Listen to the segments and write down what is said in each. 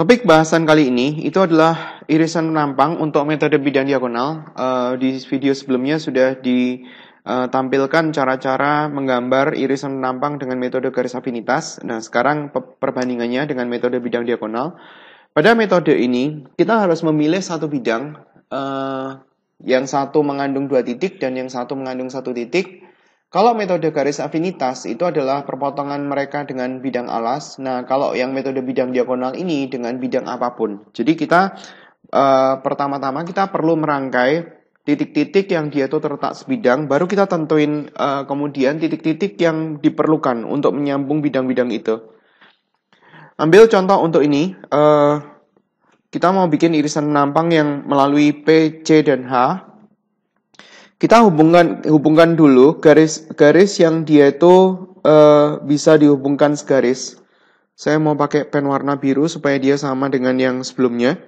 Topik bahasan kali ini itu adalah irisan penampang untuk metode bidang diagonal. Di video sebelumnya sudah ditampilkan cara-cara menggambar irisan penampang dengan metode garis afinitas. Nah, sekarang perbandingannya dengan metode bidang diagonal. Pada metode ini, kita harus memilih satu bidang, yang satu mengandung 2 titik dan yang satu mengandung 1 titik. Kalau metode garis afinitas itu adalah perpotongan mereka dengan bidang alas. Nah, kalau yang metode bidang diagonal ini dengan bidang apapun. Jadi kita pertama-tama kita perlu merangkai titik-titik yang dia itu terletak sebidang, baru kita tentuin kemudian titik-titik yang diperlukan untuk menyambung bidang-bidang itu. Ambil contoh untuk ini, kita mau bikin irisan penampang yang melalui P, C, dan H. Kita hubungkan dulu garis yang dia itu bisa dihubungkan segaris. Saya mau pakai pen warna biru supaya dia sama dengan yang sebelumnya.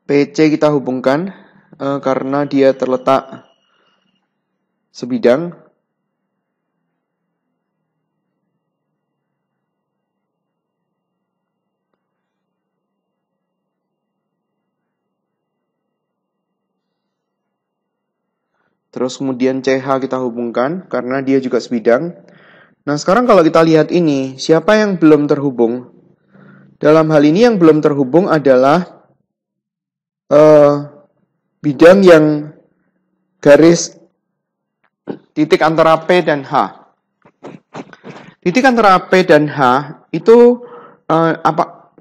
PC kita hubungkan karena dia terletak sebidang. Terus kemudian CH kita hubungkan karena dia juga sebidang. Nah, sekarang kalau kita lihat ini, siapa yang belum terhubung? Dalam hal ini yang belum terhubung adalah bidang yang garis titik antara P dan H. Titik antara P dan H itu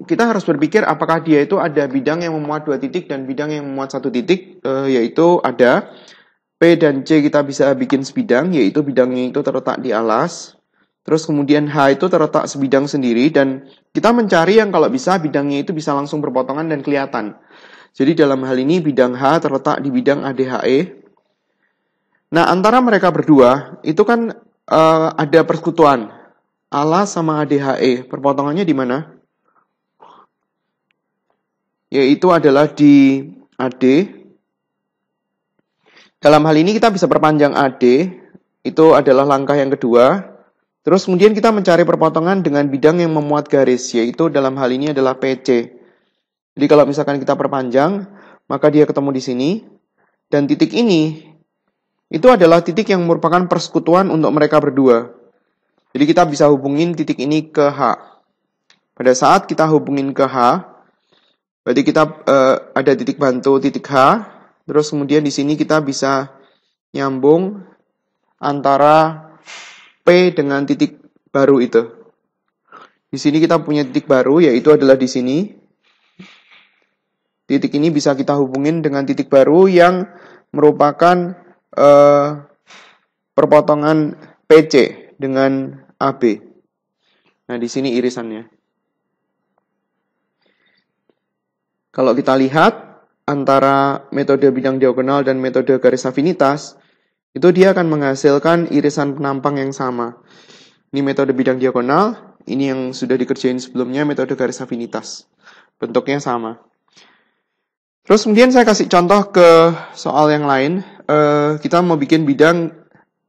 kita harus berpikir apakah dia itu ada bidang yang memuat 2 titik dan bidang yang memuat 1 titik, yaitu ada P dan C kita bisa bikin sebidang, yaitu bidangnya itu terletak di alas. Terus kemudian H itu terletak sebidang sendiri, dan kita mencari yang kalau bisa bidangnya itu bisa langsung berpotongan dan kelihatan. Jadi dalam hal ini bidang H terletak di bidang ADHE. Nah, antara mereka berdua itu kan ada persekutuan. Alas sama ADHE. Perpotongannya di mana? Yaitu adalah di AD. Dalam hal ini kita bisa perpanjang AD, itu adalah langkah yang kedua. Terus kemudian kita mencari perpotongan dengan bidang yang memuat garis, yaitu dalam hal ini adalah PC. Jadi kalau misalkan kita perpanjang, maka dia ketemu di sini. Dan titik ini, itu adalah titik yang merupakan persekutuan untuk mereka berdua. Jadi kita bisa hubungin titik ini ke H. Pada saat kita hubungin ke H, berarti kita ada titik bantu titik H. Terus kemudian di sini kita bisa nyambung antara P dengan titik baru itu. Di sini kita punya titik baru, yaitu adalah di sini. Titik ini bisa kita hubungin dengan titik baru yang merupakan perpotongan PC dengan AB. Nah, di sini irisannya. Kalau kita lihat antara metode bidang diagonal dan metode garis afinitas, itu dia akan menghasilkan irisan penampang yang sama. Ini metode bidang diagonal, ini yang sudah dikerjain sebelumnya metode garis afinitas. Bentuknya sama. Terus kemudian saya kasih contoh ke soal yang lain. Kita mau bikin bidang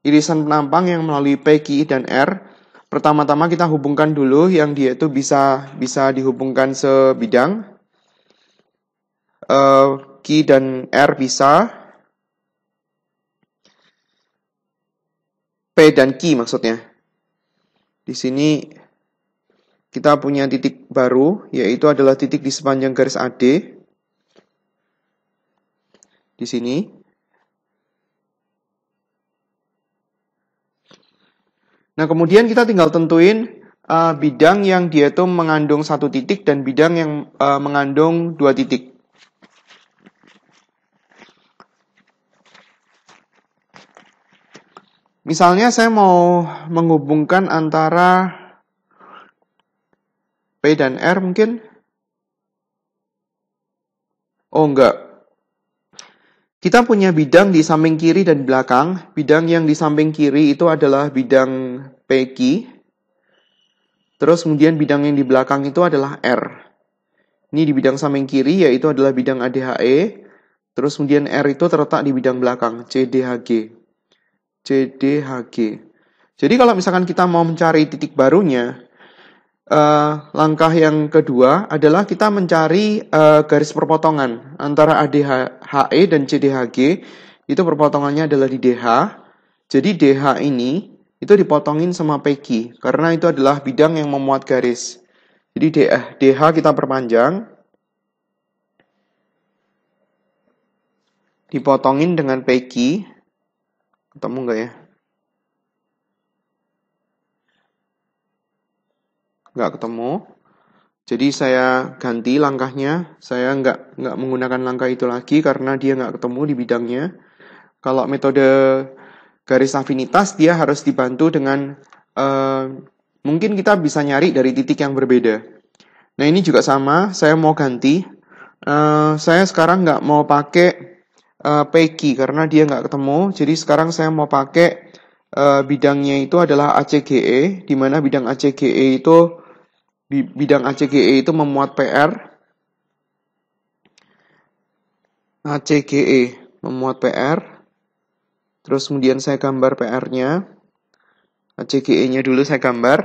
irisan penampang yang melalui P, Q, dan R. Pertama-tama kita hubungkan dulu yang dia itu bisa dihubungkan sebidang. Q dan R bisa, P dan Q maksudnya. Di sini kita punya titik baru, yaitu adalah titik di sepanjang garis AD. Di sini. Nah, kemudian kita tinggal tentuin bidang yang dia itu mengandung 1 titik dan bidang yang mengandung 2 titik. Misalnya saya mau menghubungkan antara P dan R mungkin. Oh, enggak. Kita punya bidang di samping kiri dan belakang. Bidang yang di samping kiri itu adalah bidang PQ. Terus kemudian bidang yang di belakang itu adalah R. Ini di bidang samping kiri yaitu adalah bidang ADHE. Terus kemudian R itu terletak di bidang belakang, CDHG. CDHG. Jadi kalau misalkan kita mau mencari titik barunya, langkah yang kedua adalah kita mencari garis perpotongan antara ADHE dan CDHG. Itu perpotongannya adalah di DH. Jadi DH ini itu dipotongin sama PQ karena itu adalah bidang yang memuat garis. Jadi DH kita perpanjang, dipotongin dengan PQ. Ketemu nggak ya? Nggak ketemu. Jadi saya ganti langkahnya, saya nggak menggunakan langkah itu lagi karena dia nggak ketemu di bidangnya. Kalau metode garis afinitas, dia harus dibantu dengan, mungkin kita bisa nyari dari titik yang berbeda. Nah ini juga sama, saya mau ganti. Saya sekarang nggak mau pakai PQ karena dia nggak ketemu. Jadi sekarang saya mau pakai bidangnya itu adalah ACGE, di mana bidang ACGE itu memuat PR. ACGE memuat PR. Terus kemudian saya gambar PR-nya. ACGE-nya dulu saya gambar.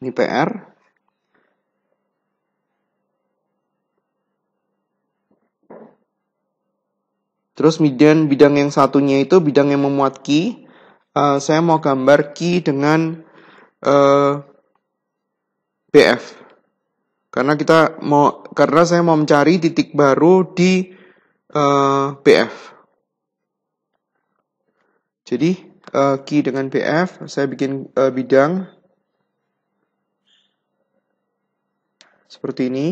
Ini PR. Terus kemudian bidang yang satunya itu bidang yang memuat Q. Saya mau gambar Q dengan BF. Karena saya mau mencari titik baru di BF. Jadi Q dengan BF, saya bikin bidang seperti ini.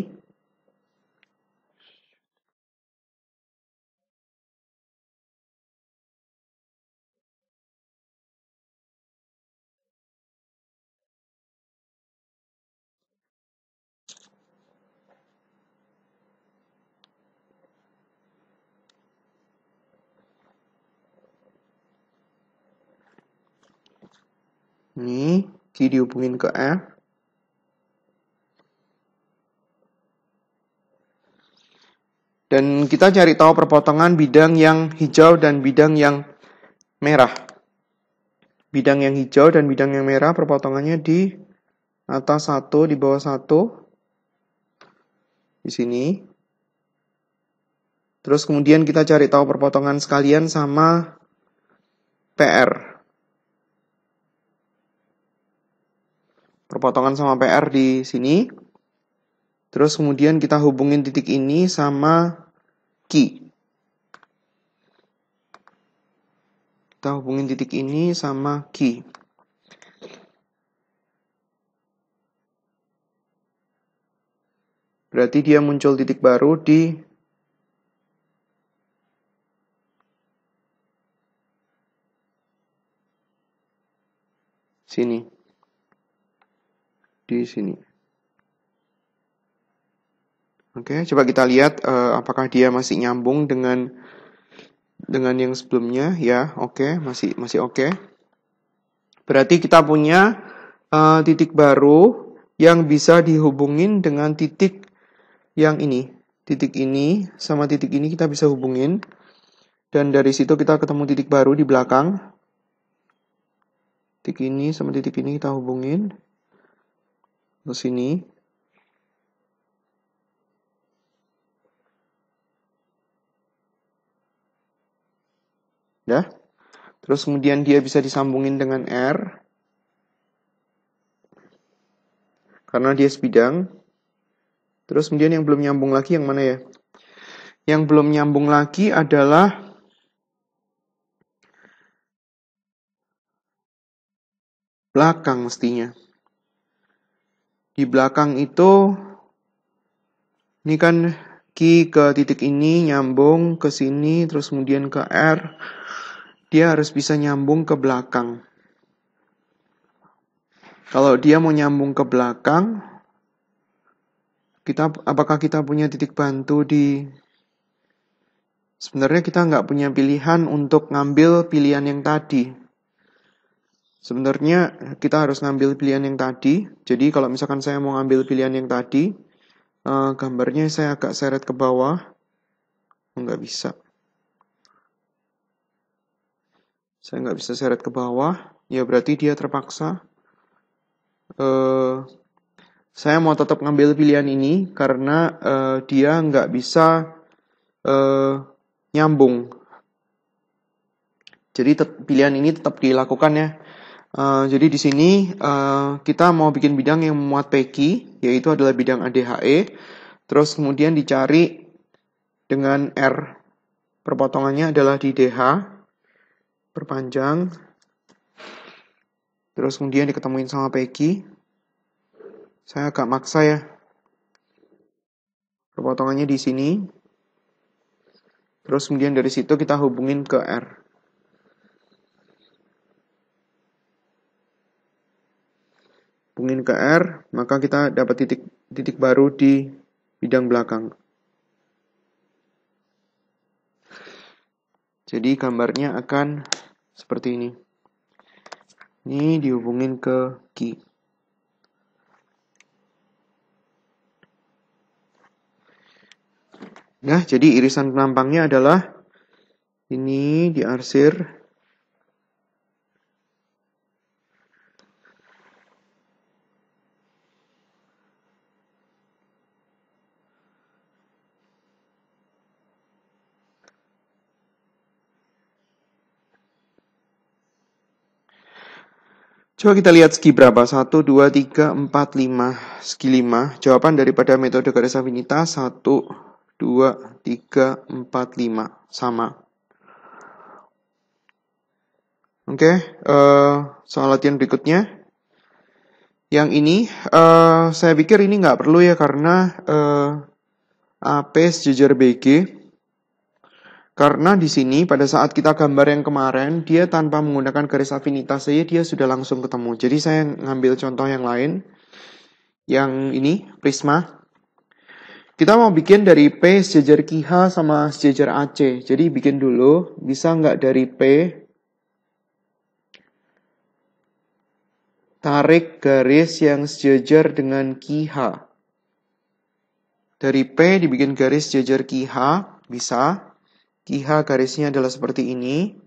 Ini Q dihubungin ke F. Dan kita cari tahu perpotongan bidang yang hijau dan bidang yang merah. Bidang yang hijau dan bidang yang merah perpotongannya di atas 1, di bawah 1. Di sini. Terus kemudian kita cari tahu perpotongan sekalian sama PR. Perpotongan sama PR di sini. Terus kemudian kita hubungin titik ini sama Q. Kita hubungin titik ini sama Q. Berarti dia muncul titik baru di sini. Di sini. Oke, coba kita lihat apakah dia masih nyambung dengan yang sebelumnya. Ya, oke, masih oke. Berarti kita punya titik baru yang bisa dihubungin dengan titik yang ini. Titik ini sama titik ini kita bisa hubungin. Dan dari situ kita ketemu titik baru di belakang. Titik ini sama titik ini kita hubungin ke sini. Ya. Terus kemudian dia bisa disambungin dengan R. Karena dia sebidang. Terus kemudian yang belum nyambung lagi yang mana ya? Yang belum nyambung lagi adalah belakang mestinya. Di belakang itu, ini kan Q ke titik ini, nyambung ke sini, terus kemudian ke R. Dia harus bisa nyambung ke belakang. Kalau dia mau nyambung ke belakang, apakah kita punya titik bantu di... Sebenarnya kita nggak punya pilihan untuk ngambil pilihan yang tadi. Sebenarnya kita harus ngambil pilihan yang tadi. Jadi kalau misalkan saya mau ngambil pilihan yang tadi, gambarnya saya agak seret ke bawah. Nggak bisa. Saya nggak bisa seret ke bawah. Ya berarti dia terpaksa. Saya mau tetap ngambil pilihan ini karena dia nggak bisa nyambung. Jadi pilihan ini tetap dilakukan ya. Jadi di sini kita mau bikin bidang yang memuat PQ, yaitu adalah bidang ADHE. Terus kemudian dicari dengan R. Perpotongannya adalah di DH, perpanjang. Terus kemudian diketemuin sama PQ. Saya agak maksa ya. Perpotongannya di sini. Terus kemudian dari situ kita hubungin ke R. Hubungin ke R, maka kita dapat titik baru di bidang belakang. Jadi gambarnya akan seperti ini. Ini dihubungin ke Q. Nah, jadi irisan penampangnya adalah ini diarsir. Coba kita lihat segi berapa. 1, 2, 3, 4, 5. Segi 5. Jawaban daripada metode garis afinitas 1, 2, 3, 4, 5. Sama. Oke, soal latihan berikutnya. Yang ini, saya pikir ini nggak perlu ya karena AP sejajar BG. Karena di sini pada saat kita gambar yang kemarin, dia tanpa menggunakan garis afinitas saja dia sudah langsung ketemu. Jadi saya ngambil contoh yang lain. Yang ini, prisma. Kita mau bikin dari P sejajar QH sama sejajar AC. Jadi bikin dulu, bisa nggak dari P, tarik garis yang sejajar dengan QH. Dari P dibikin garis sejajar QH, bisa. QH garisnya adalah seperti ini.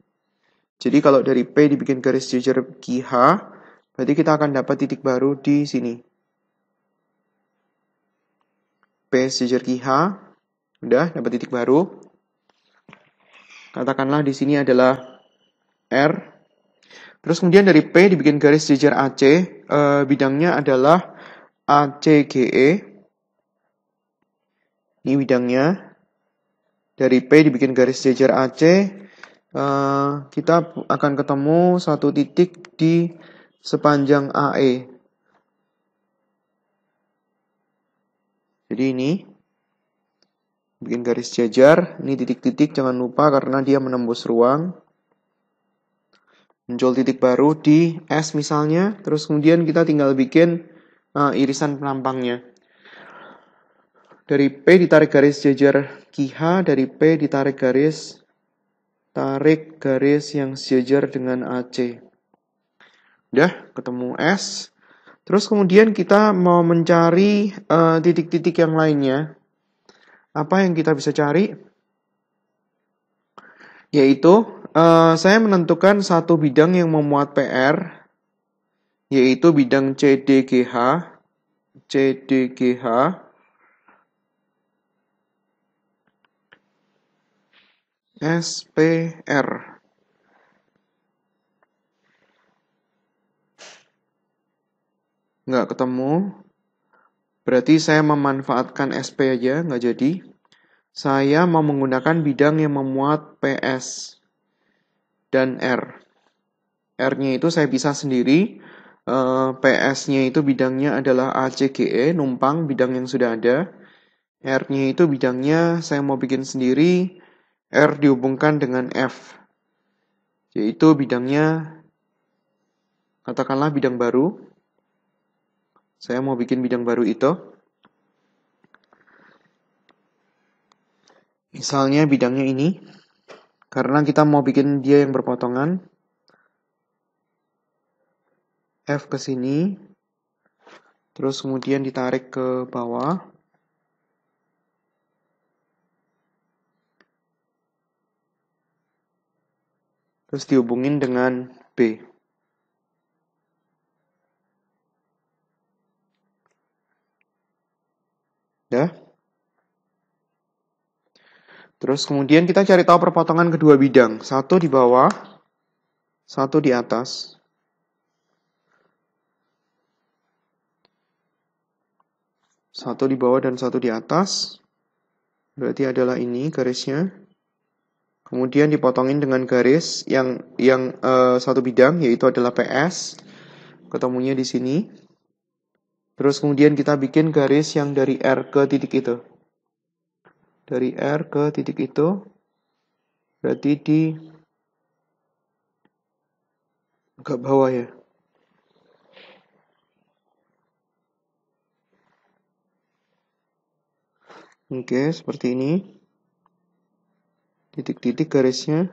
Jadi kalau dari P dibikin garis sejajar QH, berarti kita akan dapat titik baru di sini. P sejajar QH, udah dapat titik baru. Katakanlah di sini adalah R. Terus kemudian dari P dibikin garis sejajar AC, bidangnya adalah ACGE. Ini bidangnya. Dari P dibikin garis sejajar AC, kita akan ketemu satu titik di sepanjang AE. Jadi ini, bikin garis sejajar, ini titik-titik jangan lupa karena dia menembus ruang. Muncul titik baru di S misalnya, terus kemudian kita tinggal bikin irisan penampangnya. Dari P ditarik garis sejajar QH, dari P ditarik garis yang sejajar dengan AC. Udah, ketemu S. Terus kemudian kita mau mencari titik-titik yang lainnya. Apa yang kita bisa cari? Yaitu, saya menentukan satu bidang yang memuat PR, yaitu bidang CDGH, SPR. Nggak ketemu. Berarti saya memanfaatkan SP aja, nggak jadi. Saya mau menggunakan bidang yang memuat PS dan R. R-nya itu saya pisah sendiri. PS-nya itu bidangnya adalah ACGE, numpang bidang yang sudah ada. R-nya itu bidangnya saya mau bikin sendiri. R dihubungkan dengan F, yaitu bidangnya, katakanlah bidang baru. Saya mau bikin bidang baru itu. Misalnya bidangnya ini, karena kita mau bikin dia yang berpotongan. F ke sini, terus kemudian ditarik ke bawah. Terus terus dihubungin dengan B. Ya. Terus kemudian kita cari tahu perpotongan kedua bidang. Satu di bawah, satu di atas. Satu di bawah dan satu di atas. Berarti adalah ini garisnya. Kemudian dipotongin dengan garis yang satu bidang, yaitu adalah PS. Ketemunya di sini. Terus kemudian kita bikin garis yang dari R ke titik itu. Dari R ke titik itu, berarti di agak bawah ya. Oke, seperti ini. Titik-titik garisnya.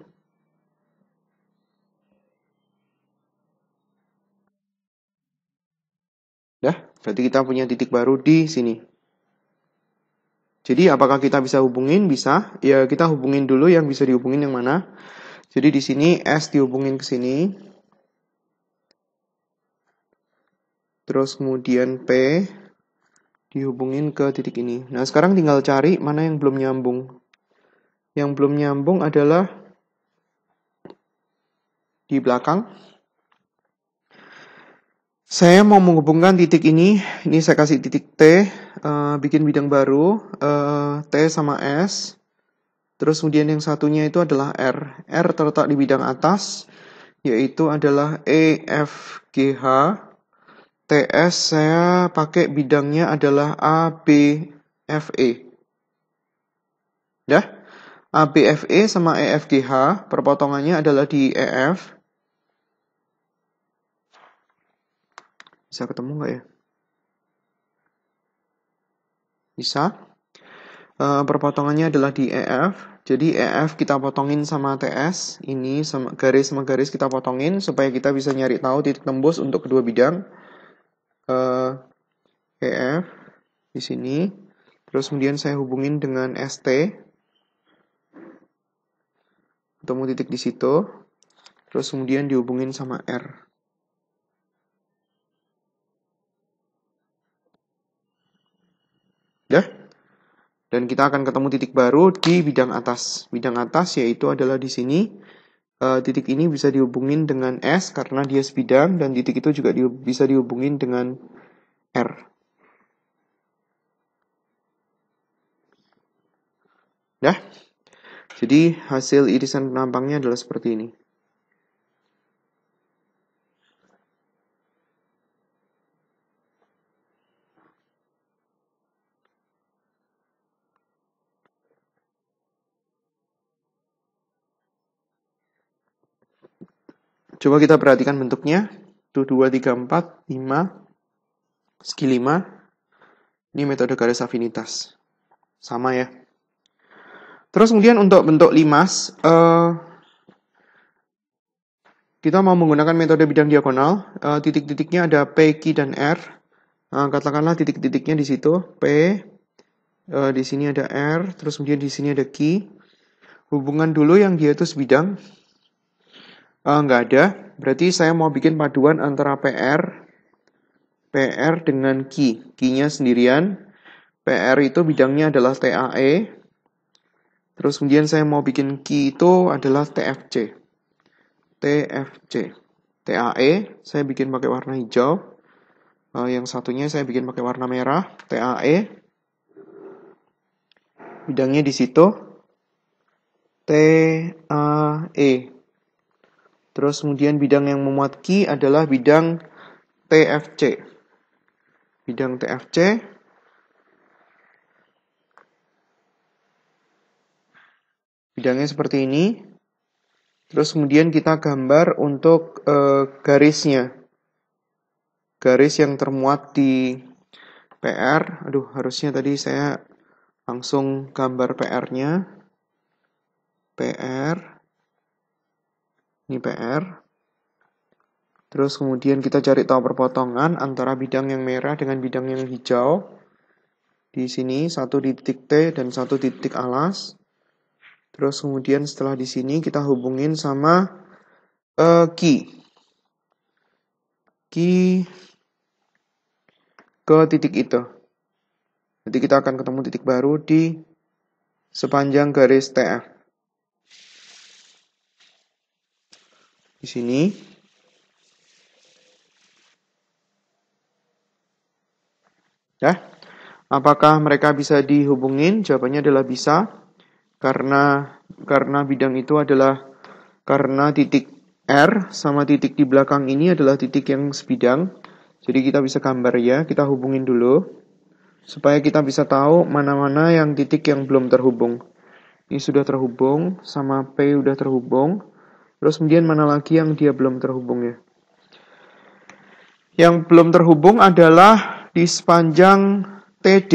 Dah, berarti kita punya titik baru di sini. Jadi apakah kita bisa hubungin? Bisa. Ya, kita hubungin dulu yang bisa dihubungin yang mana. Jadi di sini S dihubungin ke sini. Terus kemudian P dihubungin ke titik ini. Nah, sekarang tinggal cari mana yang belum nyambung. Yang belum nyambung adalah di belakang. Saya mau menghubungkan titik ini saya kasih titik T, bikin bidang baru, T sama S, terus kemudian yang satunya itu adalah R. R terletak di bidang atas, yaitu adalah EFGH. TS saya pakai bidangnya adalah ABFE. Ya, ABFE sama EFGH, perpotongannya adalah di EF. Bisa ketemu nggak ya? Bisa. Perpotongannya adalah di EF. Jadi EF kita potongin sama TS. Ini sama garis kita potongin supaya kita bisa nyari tahu titik tembus untuk kedua bidang. EF di sini. Terus kemudian saya hubungin dengan ST. Ketemu titik di situ. Terus kemudian dihubungin sama R. Ya. Dan kita akan ketemu titik baru di bidang atas. Bidang atas yaitu adalah di sini. Titik ini bisa dihubungin dengan S karena dia sebidang. Dan titik itu juga bisa dihubungin dengan R. Ya. Jadi hasil irisan penampangnya adalah seperti ini. Coba kita perhatikan bentuknya. Itu 2, 3, 4, 5. Segi 5. Ini metode garis afinitas. Sama ya. Terus kemudian untuk bentuk limas, kita mau menggunakan metode bidang diagonal. Titik-titiknya ada P, Q, dan R. Katakanlah titik-titiknya di situ. P, di sini ada R, terus kemudian di sini ada Q. Hubungan dulu yang dia itu sebidang. Nggak ada. Berarti saya mau bikin paduan antara PR dengan Q. Q-nya sendirian. PR itu bidangnya adalah TAE. Terus kemudian saya mau bikin Q itu adalah TFC. TAE saya bikin pakai warna hijau. Yang satunya saya bikin pakai warna merah. TAE. Bidangnya di situ. TAE. Terus kemudian bidang yang memuat Q adalah bidang TFC. Bidang TFC. Bidangnya seperti ini. Terus kemudian kita gambar untuk garisnya. Garis yang termuat di PR. Aduh, harusnya tadi saya langsung gambar PR-nya. PR. Ini PR. Terus kemudian kita cari tahu perpotongan antara bidang yang merah dengan bidang yang hijau. Di sini satu di titik T dan satu di titik alas. Terus kemudian setelah di sini kita hubungin sama Q ke titik itu. Nanti kita akan ketemu titik baru di sepanjang garis TF. Di sini. Ya. Apakah mereka bisa dihubungin? Jawabannya adalah bisa. Karena bidang itu adalah karena titik R sama titik di belakang ini adalah titik yang sebidang. Jadi kita bisa gambar ya, kita hubungin dulu. Supaya kita bisa tahu mana-mana yang titik yang belum terhubung. Ini sudah terhubung, sama P sudah terhubung. Terus kemudian mana lagi yang dia belum terhubung ya? Yang belum terhubung adalah di sepanjang TD.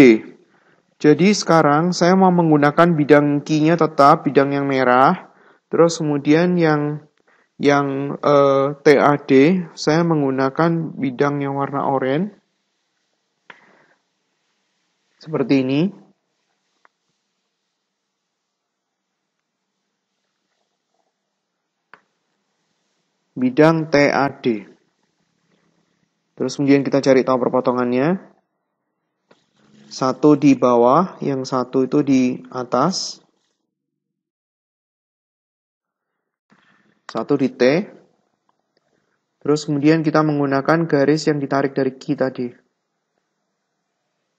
Jadi sekarang saya mau menggunakan bidang Q-nya tetap, bidang yang merah. Terus kemudian yang TAD, saya menggunakan bidang yang warna oranye. Seperti ini. Bidang TAD. Terus kemudian kita cari tahu perpotongannya. Satu di bawah, yang satu itu di atas. Satu di T. Terus kemudian kita menggunakan garis yang ditarik dari Q tadi.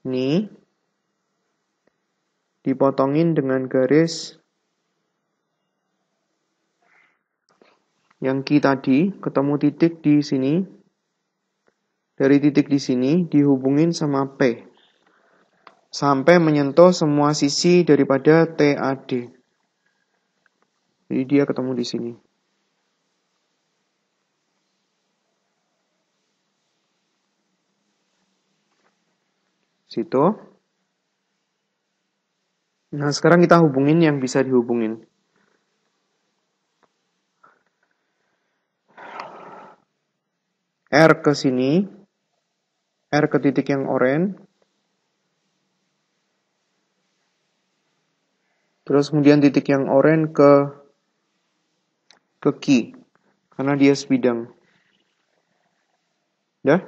Ini. Dipotongin dengan garis yang Q tadi, ketemu titik di sini. Dari titik di sini dihubungin sama P. Sampai menyentuh semua sisi daripada TAD. Jadi dia ketemu di sini. Situ. Nah, sekarang kita hubungin yang bisa dihubungin. R ke sini. R ke titik yang oranye. Terus kemudian titik yang oranye ke Q. Karena dia sebidang. Ya.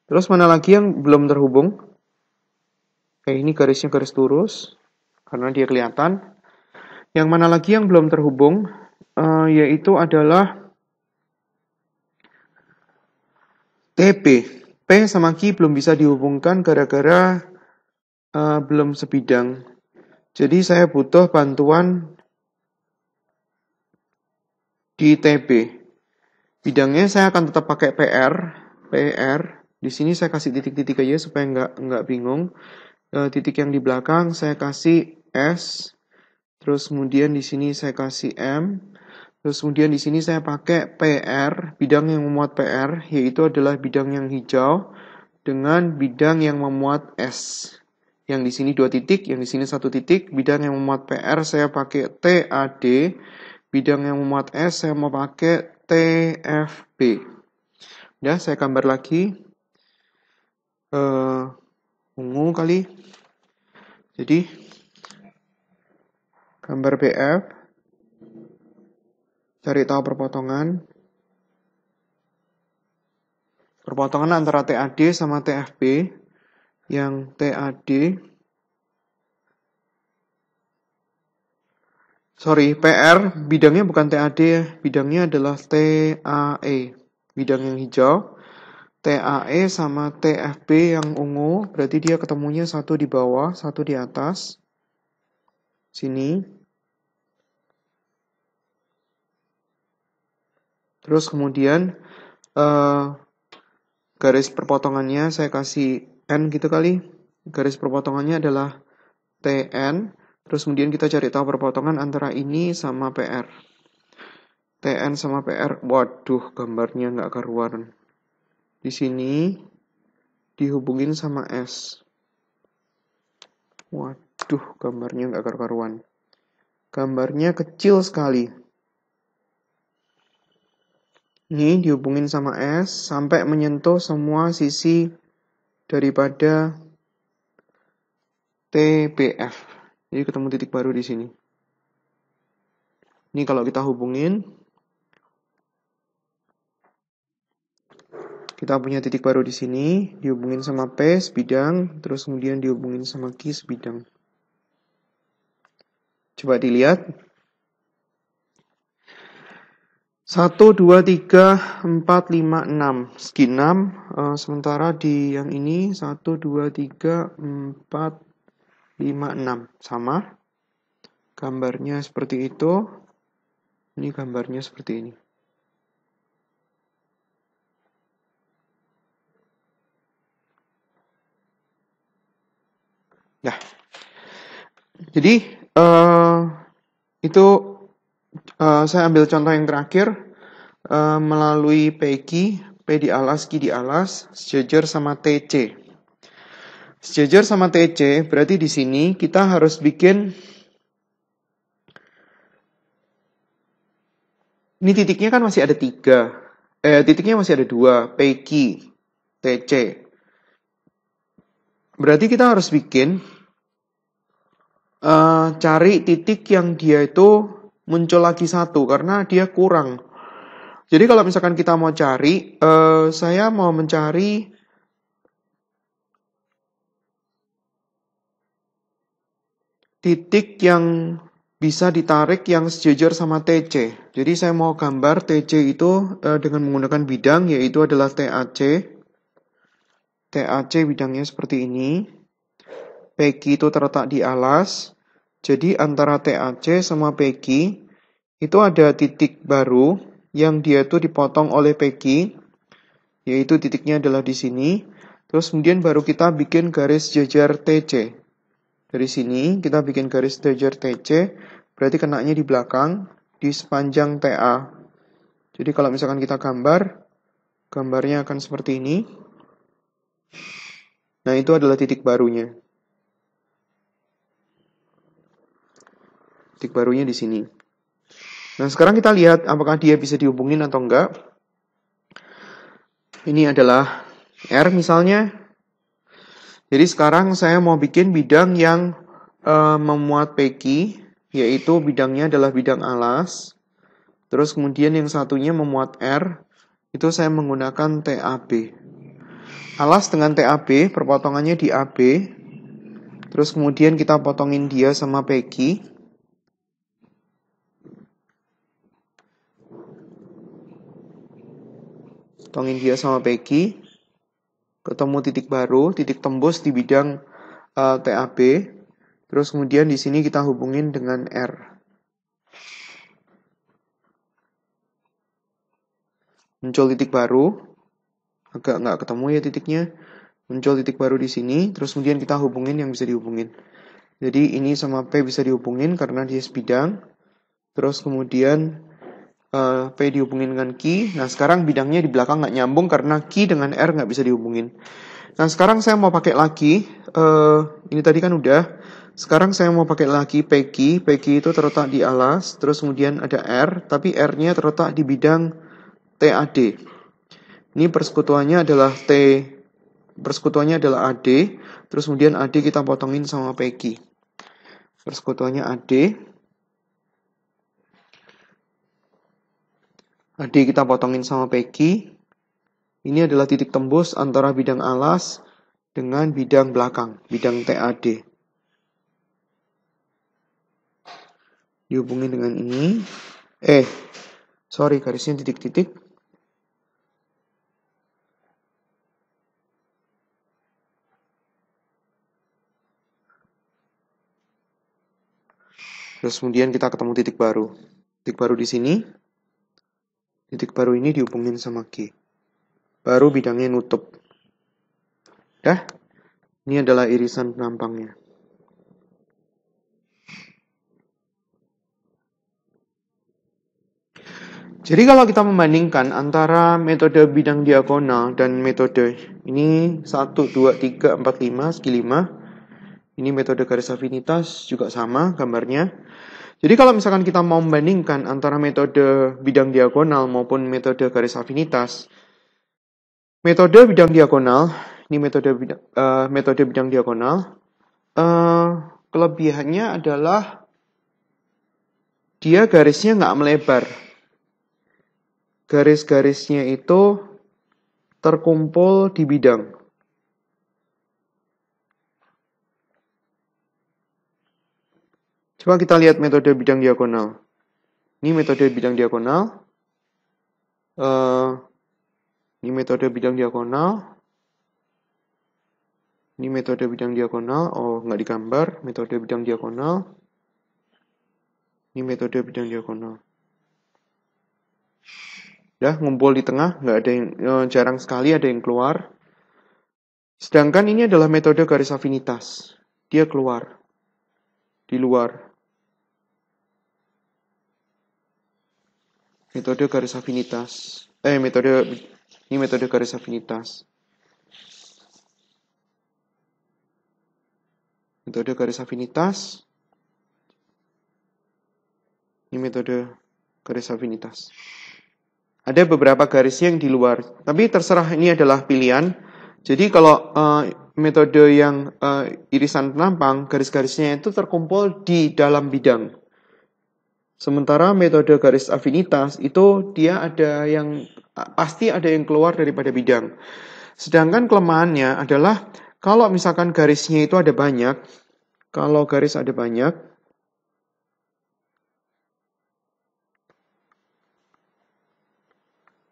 Terus mana lagi yang belum terhubung? Ini garisnya garis lurus. Karena dia kelihatan. Yang mana lagi yang belum terhubung? Yaitu adalah TP. P sama Q belum bisa dihubungkan gara-gara belum sebidang. Jadi saya butuh bantuan di TB. Bidangnya saya akan tetap pakai PR. Di sini saya kasih titik-titik aja supaya nggak bingung. Titik yang di belakang saya kasih S. Terus kemudian di sini saya kasih M. Terus kemudian di sini saya pakai PR. Bidang yang memuat PR yaitu adalah bidang yang hijau dengan bidang yang memuat S. Yang di sini 2 titik, yang di sini 1 titik. Bidang yang memuat PR saya pakai TAD. Bidang yang memuat S saya mau pakai TFB. Ya, saya gambar lagi. Ungu kali. Jadi gambar BF. Cari tahu perpotongan. Perpotongan antara TAD sama TFB. Yang TAD. Sorry, PR bidangnya bukan TAD ya. Bidangnya adalah TAE. Bidang yang hijau. TAE sama TFB yang ungu, berarti dia ketemunya satu di bawah, satu di atas. Sini. Terus kemudian garis perpotongannya saya kasih N gitu kali. Garis perpotongannya adalah TN. Terus kemudian kita cari tahu perpotongan antara ini sama PR. TN sama PR. Waduh, gambarnya nggak karuan. Di sini dihubungin sama S. Waduh, gambarnya nggak karuan. Gambarnya kecil sekali. Ini dihubungin sama S sampai menyentuh semua sisi daripada TBF. Jadi ketemu titik baru di sini. Ini kalau kita hubungin, Kita punya titik baru di sini, dihubungin sama P sebidang, terus kemudian dihubungin sama Q sebidang. Coba dilihat. 1, 2, 3, 4, 5, 6. Segi 6. Sementara di yang ini 1, 2, 3, 4, 5, 6. Sama. Gambarnya seperti itu. Ini gambarnya seperti ini. Nah. Jadi, itu saya ambil contoh yang terakhir. Melalui PQ, P di alas, Q di alas, sejajar sama TC. Sejajar sama TC, berarti di sini kita harus bikin, ini titiknya kan masih ada 3, titiknya masih ada 2, PQ, TC. Berarti kita harus bikin, cari titik yang dia itu muncul lagi 1, karena dia kurang. Jadi kalau misalkan kita mau cari, saya mau mencari titik yang bisa ditarik yang sejajar sama TC. Jadi saya mau gambar TC itu dengan menggunakan bidang, yaitu adalah TAC. TAC bidangnya seperti ini. PQ itu terletak di alas. Jadi antara TAC sama PQ itu ada titik baru yang dia itu dipotong oleh PQ, yaitu titiknya adalah di sini. Terus kemudian baru kita bikin garis jajar TC. Dari sini kita bikin garis jajar TC, berarti kenanya di belakang, di sepanjang TA. Jadi kalau misalkan kita gambarnya akan seperti ini. Nah, itu adalah titik barunya. Titik barunya di sini. Nah, sekarang kita lihat apakah dia bisa dihubungin atau enggak. Ini adalah R misalnya. Jadi sekarang saya mau bikin bidang yang memuat PQ, yaitu bidangnya adalah bidang alas. Terus kemudian yang satunya memuat R, itu saya menggunakan TAB. Alas dengan TAB, perpotongannya di AB. Terus kemudian kita potongin dia sama PQ. Potongin dia sama PQ. Ketemu titik baru, titik tembus di bidang TAB. Terus kemudian di sini kita hubungin dengan R. Muncul titik baru. Agak nggak ketemu ya titiknya. Muncul titik baru di sini. Terus kemudian kita hubungin yang bisa dihubungin. Jadi ini sama P bisa dihubungin karena dia sebidang. Terus kemudian P dihubungin dengan Q. Nah sekarang bidangnya di belakang nggak nyambung karena Q dengan R nggak bisa dihubungin. Nah sekarang saya mau pakai lagi, ini tadi kan udah. Sekarang saya mau pakai lagi PQ. PQ itu terletak di alas, terus kemudian ada R, tapi R-nya terletak di bidang TAD. Ini persekutuannya adalah AD, terus kemudian AD kita potongin sama PQ. Persekutuannya AD. AD kita potongin sama PQ. Ini adalah titik tembus antara bidang alas dengan bidang belakang, bidang TAD. Dihubungin dengan ini. Garisnya titik-titik. Terus kemudian kita ketemu titik baru. Titik baru di sini. Titik baru ini dihubungin sama Q. Baru bidangnya nutup. Dah. Ini adalah irisan penampangnya. Jadi kalau kita membandingkan antara metode bidang diagonal dan metode ini 1, 2, 3, 4, 5, segi 5. Ini metode garis afinitas juga sama gambarnya. Jadi kalau misalkan kita mau membandingkan antara metode bidang diagonal maupun metode garis afinitas, metode bidang diagonal, ini metode bidang diagonal, kelebihannya adalah dia garisnya nggak melebar. Garis-garisnya itu terkumpul di bidang. Coba kita lihat metode bidang diagonal. Ini metode bidang diagonal. Ini metode bidang diagonal. Ini metode bidang diagonal. Oh, nggak digambar. Metode bidang diagonal. Ini metode bidang diagonal. Ya, ngumpul di tengah. Nggak ada yang, jarang sekali ada yang keluar. Sedangkan ini adalah metode garis afinitas. Dia keluar. Di luar. Metode garis afinitas. Ini metode garis afinitas. Metode garis afinitas. Ini metode garis afinitas. Ada beberapa garisnya yang di luar, tapi terserah, ini adalah pilihan. Jadi kalau metode yang irisan penampang, garis-garisnya itu terkumpul di dalam bidang. Sementara metode garis afinitas itu dia ada yang pasti ada yang keluar daripada bidang. Sedangkan kelemahannya adalah kalau misalkan garisnya itu ada banyak, kalau garis ada banyak,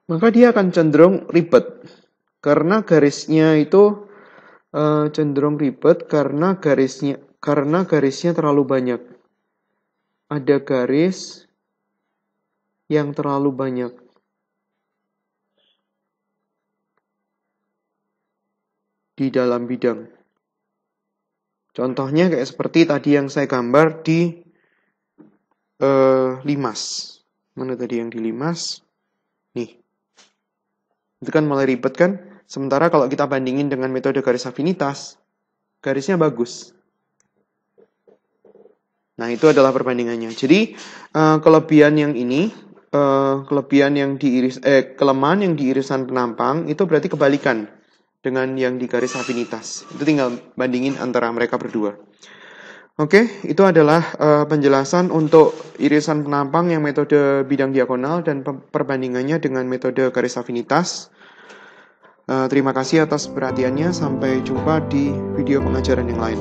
maka dia akan cenderung ribet. Karena garisnya itu cenderung ribet karena garisnya terlalu banyak. Ada garis yang terlalu banyak. Di dalam bidang. Contohnya kayak seperti tadi yang saya gambar di limas. Mana tadi yang di limas? Nih. Itu kan mulai ribet kan? Sementara kalau kita bandingin dengan metode garis afinitas, garisnya bagus. Nah, itu adalah perbandingannya. Jadi, kelemahan yang di irisan penampang itu berarti kebalikan dengan yang di garis afinitas. Itu tinggal bandingin antara mereka berdua. Oke, itu adalah penjelasan untuk irisan penampang yang metode bidang diagonal dan perbandingannya dengan metode garis afinitas. Terima kasih atas perhatiannya. Sampai jumpa di video pengajaran yang lain.